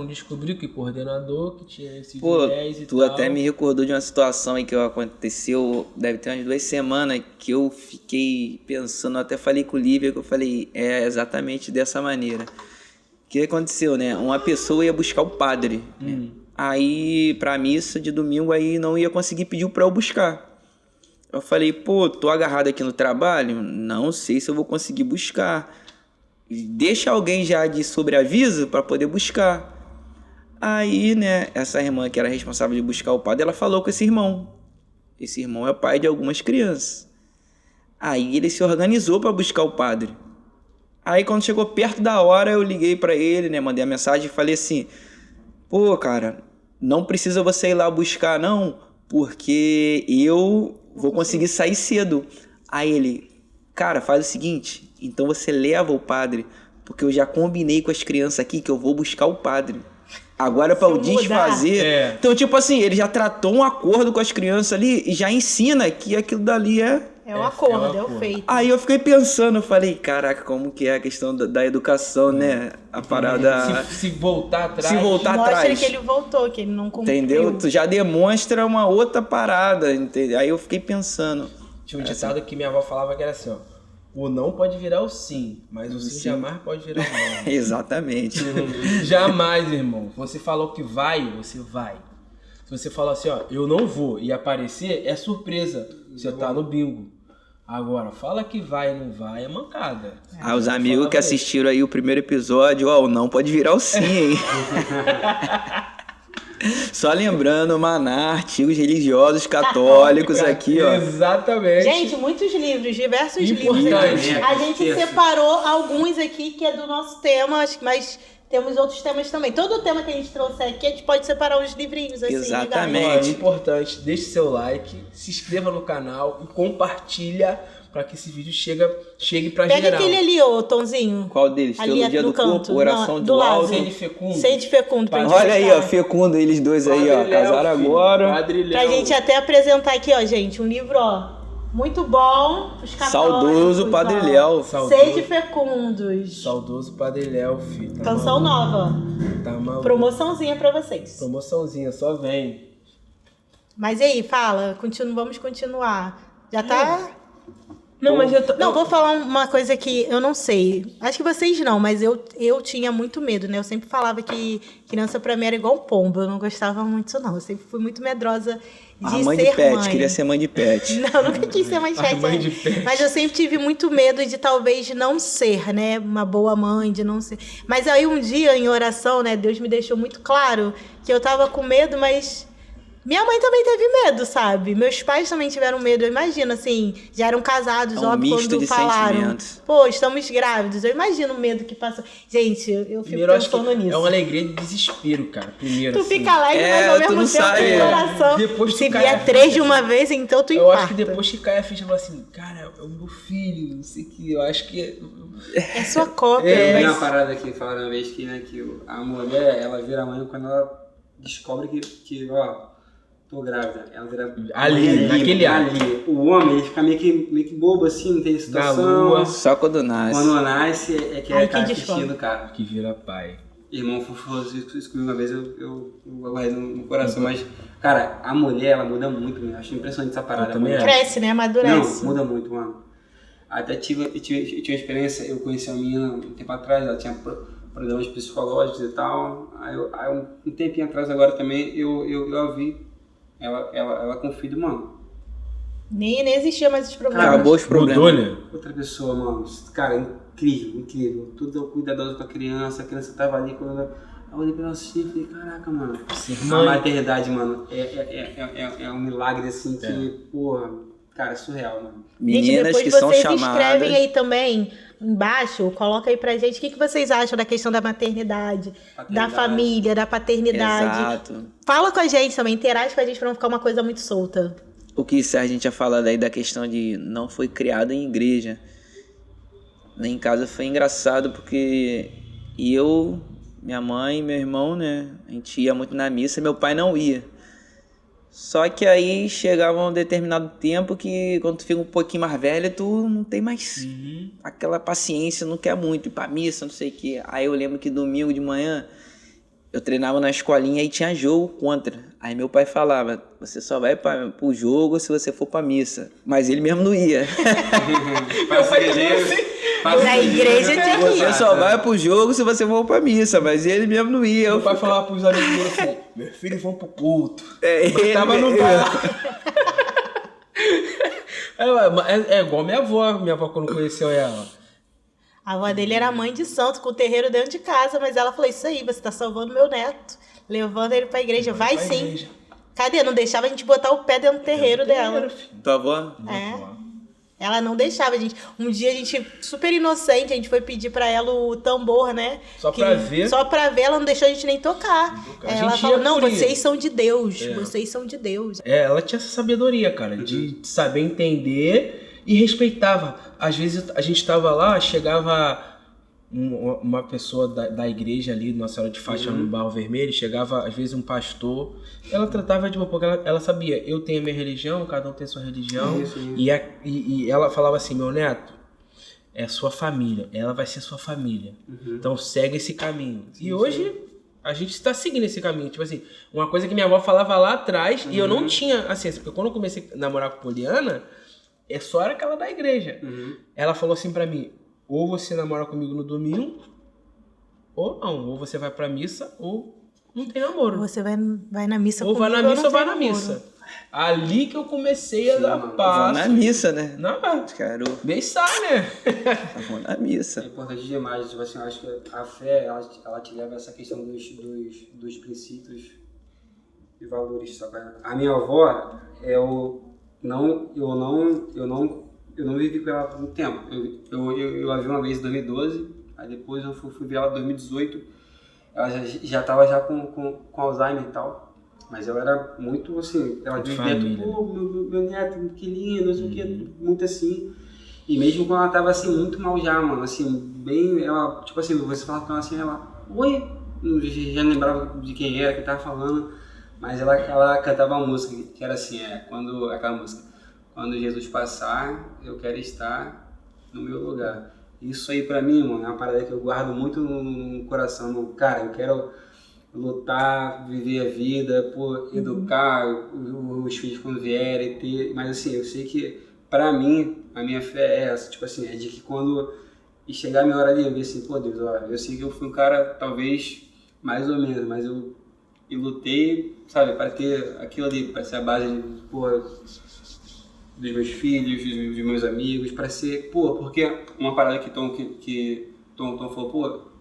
descobrir que coordenador, que tinha esse viés e tu tal. até me recordou de uma situação aí que aconteceu, deve ter umas 2 semanas, que eu fiquei pensando, até falei com o Lívia, que eu falei, é exatamente dessa maneira. O que aconteceu, né? Uma pessoa ia buscar o padre, né? Aí, pra missa de domingo, aí não ia conseguir pedir pra eu buscar. Eu falei, tô agarrado aqui no trabalho, não sei se eu vou conseguir buscar. Deixa alguém já de sobreaviso para poder buscar. Aí, né, essa irmã que era responsável de buscar o padre, ela falou com esse irmão. Esse irmão é pai de algumas crianças. Aí ele se organizou para buscar o padre. Aí quando chegou perto da hora, eu liguei para ele, né, mandei a mensagem e falei assim, cara, não precisa você ir lá buscar não, porque eu vou conseguir sair cedo. Aí ele, cara, faz o seguinte, então você leva o padre, porque eu já combinei com as crianças aqui que eu vou buscar o padre. Agora para eu desfazer... Então, tipo assim, ele já tratou um acordo com as crianças ali e já ensina que aquilo dali é um acordo, é o feito. Aí eu fiquei pensando, eu falei, caraca, como que é a questão da educação, né? A parada... Se voltar atrás. Se voltar atrás. Mostra que ele voltou, que ele não cumpriu. Entendeu? Tu já demonstra uma outra parada, entendeu? Aí eu fiquei pensando. Tinha um ditado que minha avó falava que era assim, ó. O não pode virar o sim, mas o sim jamais pode virar o não. Exatamente. Jamais, irmão. Você falou que vai, você vai. Se você falar assim, ó, eu não vou e aparecer, é surpresa. Você tá no bingo. Agora, fala que vai e não vai, é mancada. Os amigos que assistiram aí o primeiro episódio, o não pode virar o sim, hein? Só lembrando, Maná, artigos religiosos católicos aqui, ó. Exatamente. Gente, muitos livros, diversos livros aqui. A gente separou alguns aqui que é do nosso tema, mas temos outros temas também. Todo o tema que a gente trouxe aqui, a gente pode separar uns livrinhos assim. Exatamente. É importante, deixe seu like, se inscreva no canal e compartilha para que esse vídeo chegue pra geral. Pega aquele ali, ô Tonzinho. Qual deles? Ali Teologia do canto. Corpo, Oração Não, do Alto. Sede Fecundo. Sede Fecundo. Pra gente Olha aí, buscar. ó, fecundo eles dois aí, ó. Padre Léo, Casaram filho. agora. Padre Léo. Pra gente até apresentar aqui, ó, gente, um livro, ó, muito bom. Os católicos, Saudoso Padre ó. Léo. Sede Fecundos. Saudoso Padre Léo, filho. Tá Canção nova. Tá maluco. Promoçãozinha pra vocês. Promoçãozinha, só vem. Mas e aí, fala, vamos continuar. Já tá... Não, mas Não, vou falar uma coisa que eu não sei. Acho que vocês não, mas eu tinha muito medo, né? Eu sempre falava que criança pra mim era igual pombo. Eu não gostava muito, não. Eu sempre fui muito medrosa de ser mãe de pet, queria ser mãe de pet. Não, nunca quis ser mãe de pet. Mãe de pet. Mas eu sempre tive muito medo de talvez não ser, né? Uma boa mãe, de não ser. Mas aí um dia, em oração, né? Deus me deixou muito claro que eu tava com medo, mas... Minha mãe também teve medo, sabe? Meus pais também tiveram medo. Eu imagino, assim, já eram casados, óbvio, misto quando de falaram. sentimentos. Pô, estamos grávidos. Eu imagino o medo que passou. Gente, eu fico Primeiro, eu acho que pensando nisso. é uma alegria de desespero, cara. Primeiro, Tu assim. fica alegre, mas ao tu mesmo não tempo sabe, tem coração. Depois tu Se cai a vier 3 ficha. de uma vez, então tu Eu infarta. acho que depois que cai a ficha, eu falo assim, cara, é o meu filho, não sei o que. Eu acho que... É sua cópia. Tem mas... uma parada que falaram uma vez que, né, que a mulher, ela vira mãe quando ela descobre que ó, tô grávida. Ela vira Ali, naquele ato. ali. O homem, ele fica meio que bobo assim, não tem situação. Na lua. Só quando nasce. Quando nasce, é que Ai, é cara que desfoque. assistindo, cara. Que vira pai. Irmão falou isso comigo uma vez, eu guardei no coração, mas, cara, a mulher, ela muda muito, né? Acho impressionante essa parada. Eu também A mulher- Cresce, né? Amadurece. Não, muda muito, mano. Até tive uma experiência, eu conheci uma menina um tempo atrás, ela tinha problemas psicológicos e tal. Aí um tempinho atrás agora também, eu a vi, ela com o filho, mano. Nem existia mais os problemas. Acabou os problemas. Mudou, né? Outra pessoa, mano. Cara, incrível. Tudo cuidadoso com a criança tava ali quando eu olhei pra ela assistir e falei, caraca, mano. A mãe. maternidade, mano, é um milagre assim que, porra, cara, é surreal, mano. Gente, Meninas depois que são vocês chamadas. escrevem aí também, embaixo, coloca aí pra gente o que vocês acham da questão da maternidade, da família, da paternidade. Exato. Fala com a gente também, interage com a gente pra não ficar uma coisa muito solta. O que a gente já falado aí da questão de não foi criado em igreja. Nem em casa foi engraçado porque eu, minha mãe e meu irmão, né? A gente ia muito na missa, meu pai não ia. Só que aí chegava um determinado tempo que quando tu fica um pouquinho mais velho, tu não tem mais aquela paciência, não quer muito ir pra missa, não sei o quê. Aí eu lembro que domingo de manhã eu treinava na escolinha e tinha jogo contra. Aí meu pai falava, você só vai pro jogo se você for pra missa. Mas ele mesmo não ia. Na igreja tinha que ir. Você só vai pro jogo se você for pra missa, mas ele mesmo não ia. Meu pai falava pros amigos dele assim, meus filhos vão pro culto. É, Mas ele tava no mesmo. bar. É igual minha avó quando conheceu ela. A avó dele era mãe de santo, com o terreiro dentro de casa, mas ela falou, isso aí, você tá salvando meu neto, levando ele pra igreja. Vai pra sim. igreja. Cadê? Não deixava a gente botar o pé dentro do terreiro dela. Tua avó? É. Ela não deixava a gente. Um dia a gente, super inocente, a gente foi pedir pra ela o tambor, né? Só pra ver. Só pra ver, ela não deixou a gente nem tocar. A Ela gente falou, ia não, por vocês isso. são de Deus. Vocês são de Deus. Ela tinha essa sabedoria, cara, de saber entender e respeitava. Às vezes a gente tava lá, chegava uma pessoa da igreja ali, Nossa Senhora de Fátima, no Barro Vermelho, chegava às vezes um pastor, ela tratava de uma porque ela sabia, eu tenho a minha religião, cada um tem a sua religião, e ela falava assim, meu neto, é sua família, ela vai ser sua família, então segue esse caminho. E hoje a gente está seguindo esse caminho, tipo assim, uma coisa que minha avó falava lá atrás, e eu não tinha, assim, porque quando eu comecei a namorar com Poliana, só era aquela da igreja. Ela falou assim pra mim, ou você namora comigo no domingo, ou não. Ou você vai pra missa, ou não tem namoro. Você vai na missa Ou comigo, vai na missa não ou vai tem na namoro. missa. Ali que eu comecei a dar Vou passo. na missa, né? Não, Quero. beijar, né? Vou na É missa. importante demais, tipo assim, eu acho que a fé, ela te leva a essa questão dos princípios e valores, sabe? A minha avó, eu não vivi com ela por muito tempo. Eu a vi uma vez em 2012, aí depois eu fui ver ela em 2018. Ela já estava já com Alzheimer e tal. Mas ela era muito assim, ela vivia dentro, pô, meu neto, que lindo, não sei o que, muito assim. E mesmo quando ela tava assim, muito mal já, mano, assim, bem, ela, tipo assim, você falava com ela assim, ela, oi, já não lembrava de quem era, que tava falando, mas ela cantava uma música, que era assim, aquela música, quando Jesus passar, eu quero estar no meu lugar. Isso aí pra mim, mano, é uma parada que eu guardo muito no coração, cara, eu quero lutar, viver a vida, pô, educar os filhos quando vierem, ter, mas assim, eu sei que pra mim, a minha fé é essa, tipo assim, é de que quando chegar a minha hora ali, eu ver assim, pô Deus, ó, eu sei que eu fui um cara, talvez, mais ou menos, mas eu lutei, sabe, para ter aquilo ali, para ser a base, pô, dos meus filhos, dos meus amigos, para ser, pô, porque uma parada que Tom falou, pô,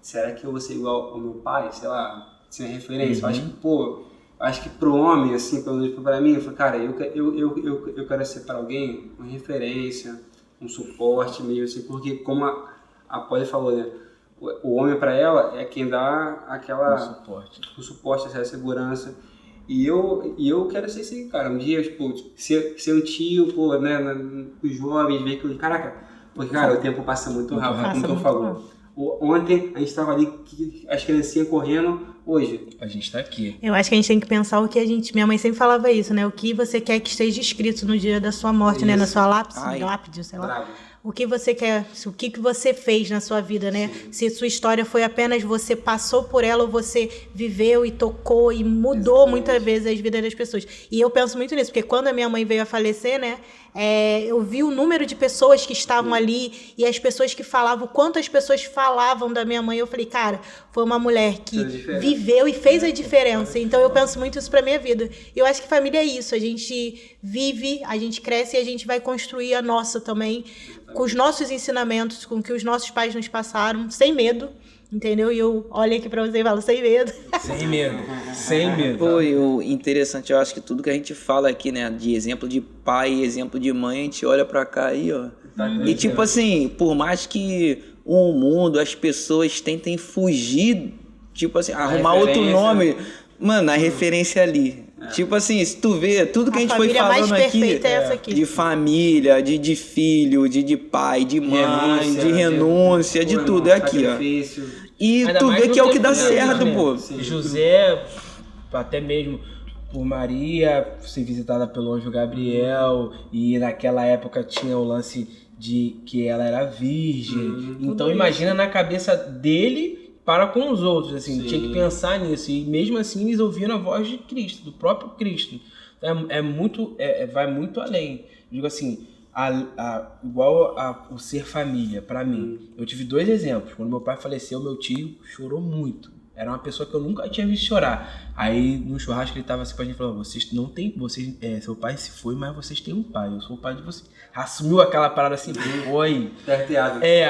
será que eu vou ser igual ao meu pai, sei lá, sem referência? Eu acho que, pô, acho que pro homem, assim, pelo menos pra mim, eu falei, cara, eu quero ser para alguém uma referência, um suporte mesmo, assim, porque como a Polly falou, né, o homem pra ela é quem dá aquela... O suporte, essa segurança. E eu quero ser assim, cara, um dia, tipo, ser um tio, pô, né, os jovens, ver que, caraca, porque, cara, o tempo passa muito rápido, como tu falou. Ontem a gente estava ali, as criancinhas correndo, hoje A gente tá aqui. Eu acho que a gente tem que pensar o que a gente... Minha mãe sempre falava isso, né? O que você quer que esteja escrito no dia da sua morte, né? Na sua lápide, sei lá. Bravo. O que você quer, o que você fez na sua vida, né? Se sua história foi apenas você passou por ela ou você viveu e tocou e mudou muitas vezes as vidas das pessoas. E eu penso muito nisso, porque quando a minha mãe veio a falecer, né? Eu vi o número de pessoas que estavam ali e as pessoas que falavam, o quanto as pessoas falavam da minha mãe. Eu falei, cara, foi uma mulher que viveu e fez a diferença. Então eu penso muito isso pra minha vida. E eu acho que família é isso. A gente vive, a gente cresce e a gente vai construir a nossa também, com os nossos ensinamentos, com o que os nossos pais nos passaram, sem medo, entendeu? E eu olho aqui pra você e falo, sem medo. Sem medo. Sem medo. Pô, e o interessante, eu acho que tudo que a gente fala aqui, né, de exemplo de pai e exemplo de mãe, a gente olha pra cá aí, ó. E tipo assim, por mais que o mundo, as pessoas tentem fugir, tipo assim, arrumar outro nome, mano, a referência ali. Tipo assim, se tu vê tudo que a gente foi falando aqui, é essa aqui, de família, de filho, de pai, de mãe, de renúncia, de tudo, é aqui, ó. E Ainda tu mais vê no que é o que tempo dá deles, certo, né? pô. José, até mesmo por Maria ser visitada pelo anjo Gabriel, e naquela época tinha o lance de que ela era virgem. Então imagina na cabeça dele para com os outros, assim, tinha que pensar nisso. E mesmo assim eles ouviram a voz de Cristo, do próprio Cristo. Vai muito além. Digo assim, o ser família, para mim. Eu tive 2 exemplos. Quando meu pai faleceu, meu tio chorou muito. Era uma pessoa que eu nunca tinha visto chorar. Aí no churrasco ele tava assim pra gente e falou: vocês não tem. Seu pai se foi, mas vocês têm um pai. Eu sou o pai de vocês. Assumiu aquela parada assim, oi.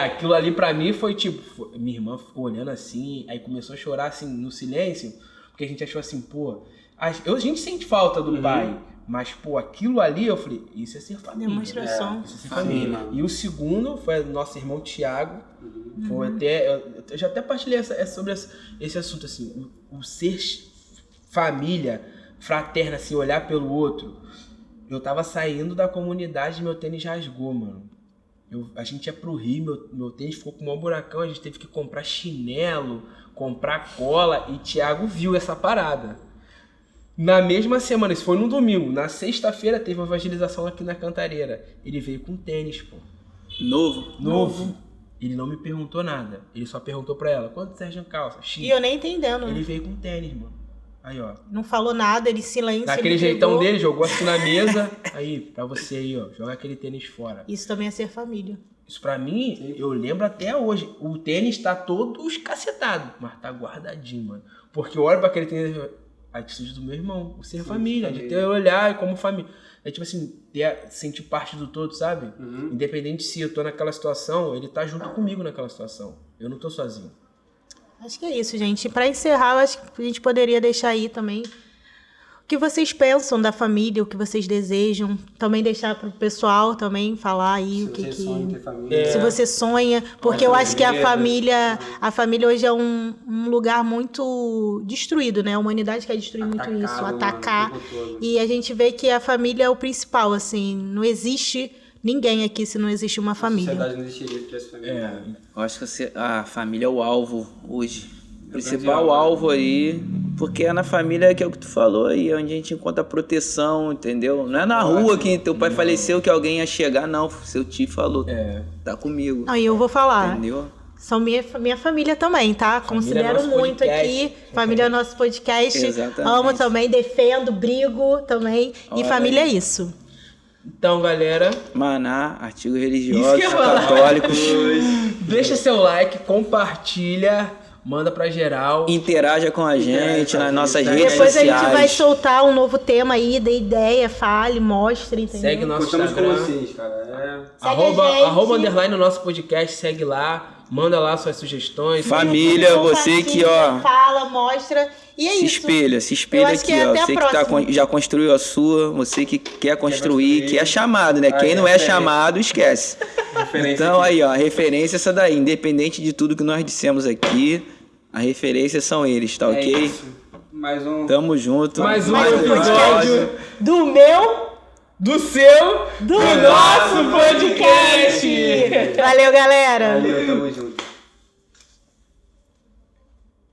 Aquilo ali pra mim foi tipo. Minha irmã ficou olhando assim, aí começou a chorar assim no silêncio, porque a gente achou assim, pô. A gente sente falta do pai. Mas, pô, aquilo ali, eu falei, isso é ser família. Demonstração. Isso é ser família. E o segundo foi nosso irmão Tiago. Foi eu já até partilhei sobre esse assunto, assim. O ser família, fraterna, assim, olhar pelo outro. Eu tava saindo da comunidade e meu tênis rasgou, mano. A gente ia pro Rio, meu tênis ficou com um maior buracão, a gente teve que comprar chinelo, comprar cola, e Tiago viu essa parada. Na mesma semana, isso foi no domingo, na sexta-feira teve uma evangelização aqui na Cantareira. Ele veio com tênis, pô. Novo. Ele não me perguntou nada. Ele só perguntou pra ela, quanto Sérgio calça? X. E eu nem entendendo. Ele veio com tênis, mano. Aí, ó. Não falou nada, ele silêncio. Daquele jeitão dele, jogou assim na mesa. Aí, pra você aí, ó, joga aquele tênis fora. Isso também é ser família. Isso pra mim, eu lembro até hoje. O tênis tá todo escacetado, mas tá guardadinho, mano. Porque eu olho pra aquele tênis... A atitude do meu irmão, o ser família, de ter olhar como família. É tipo assim, sentir parte do todo, sabe? Independente se eu tô naquela situação, ele tá junto comigo naquela situação. Eu não tô sozinho. Acho que é isso, gente. Pra encerrar, eu acho que a gente poderia deixar aí também o que vocês pensam da família, o que vocês desejam. Também deixar pro pessoal também falar aí o que sonha em ter família. Se você sonha, porque eu acho que a família hoje é um lugar muito destruído, né? A humanidade quer destruir muito isso, atacar. E a gente vê que a família é o principal, assim, não existe ninguém aqui se não existe uma família. A sociedade não existiria para essa família. Eu acho que a família é o alvo hoje. O principal alvo aí, porque é na família que é o que tu falou aí, onde a gente encontra proteção, entendeu? Não é na rua que teu pai faleceu que alguém ia chegar, não. Seu tio falou, tá comigo. Não, e eu vou falar. Entendeu? São minha família também, tá? Considero muito aqui. Família é nosso podcast. Exatamente. Amo também, defendo, brigo também. E família é isso. Então, galera... Maná, artigos religiosos, católicos. Deixa seu like, compartilha... Manda pra geral. Interaja com a gente nas nossas redes Depois sociais. a gente vai soltar um novo tema aí, dê ideia, fale, mostre, entendeu? Segue o nosso Contamos com Instagram. vocês, cara. Arroba underline o nosso podcast, segue lá. Manda lá suas sugestões. Família, você que, ó... Fala, mostra. E é se isso. Se espelha aqui, ó. Você que já construiu a sua, você que quer construir, que é chamado, né? Quem não é chamado, esquece. Então aí, ó, a referência é essa daí. Independente de tudo que nós dissemos aqui, a referência são eles, tá ok? Isso. Mais um. Tamo junto. Mais um episódio do meu, do seu, do nosso podcast. Valeu, galera. Valeu, tamo junto.